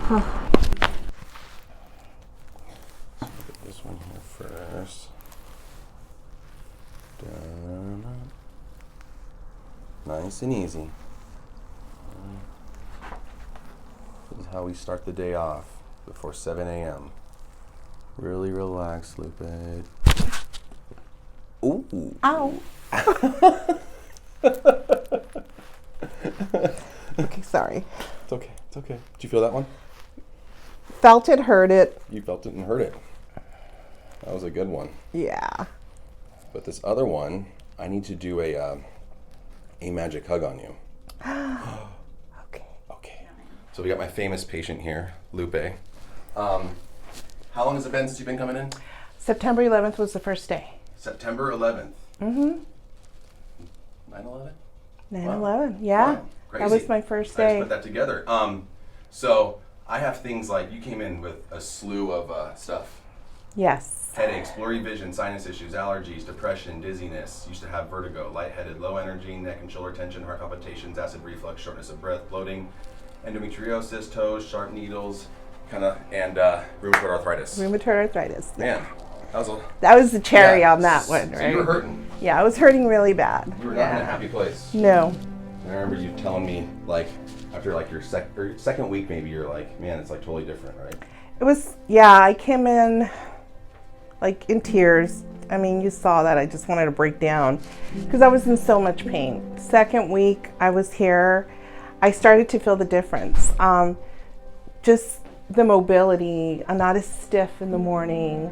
Get this one here first. Dun. Nice and easy. This is how we start the day off before 7 a.m. Really relax, Lupe. Ooh. Ow. Okay, sorry. It's okay. It's okay. Did you feel that one? Felt it, heard it. You felt it and heard it. That was a good one. Yeah. But this other one, I need to do a magic hug on you. Okay. Okay. So we got my famous patient here, Lupe. How long has it been since you've been coming in? September 11th was the first day. September 11th. Mm-hmm. 9/11? 9/11, yeah. Wow. Crazy. That was my first I day. just put that together. So I have things like, you came in with a slew of stuff. Yes. Headaches, blurry vision, sinus issues, allergies, depression, dizziness, used to have vertigo, lightheaded, low energy, neck and shoulder tension, heart palpitations, acid reflux, shortness of breath, bloating, endometriosis, toes, sharp needles, and rheumatoid arthritis. Rheumatoid arthritis. Man, that was the cherry on that one, right? So you were hurting. Yeah, I was hurting really bad. You were not in a happy place. No. I remember you telling me, like, after like your second week maybe, you're like, man, it's like totally different, right? It was, yeah, I came in like in tears. I mean, you saw that. I just wanted to break down because I was in so much pain. Second week I was here, I started to feel the difference. Just the mobility, I'm not as stiff in the morning.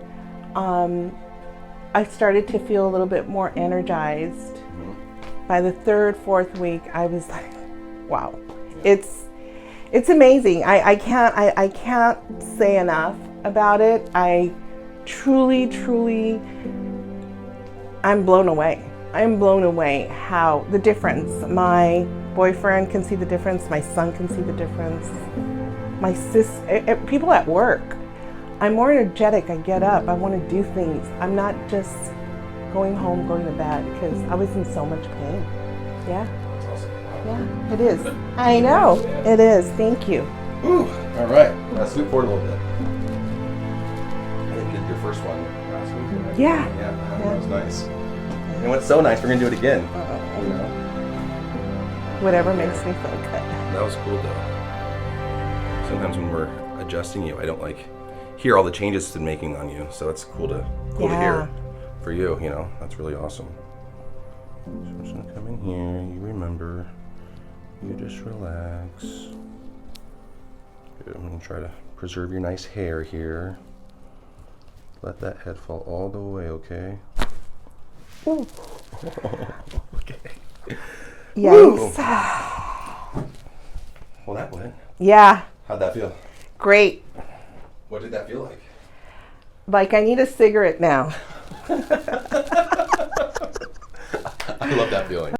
I started to feel a little bit more energized. Mm-hmm. By the third, fourth week, I was like, wow, yeah. It's amazing. I can't say enough about it. I truly, I'm blown away. I'm blown away how the difference. My boyfriend can see the difference. My son can see the difference. My people at work. I'm more energetic. I get up. I want to do things. I'm not just going home, going to bed because I was in so much pain. Yeah. That's awesome. Yeah, it is. I know. It is. Thank you. Ooh, all right. Now scoot forward a little bit. I think you did your first one last week. Right? Yeah. Yeah, that was nice. And what's so nice, we're going to do it again. You know? Whatever makes me feel good. That was cool, though. Sometimes when we're adjusting you, I don't hear all the changes it's been making on you. So it's cool to hear for you, you know. That's really awesome. So I'm just going to come in here. You remember. You just relax. Good. I'm going to try to preserve your nice hair here. Let that head fall all the way, okay? Ooh. Okay. Yikes. Well, that went. Yeah. How'd that feel? Great. What did that feel like? Like I need a cigarette now. I love that feeling.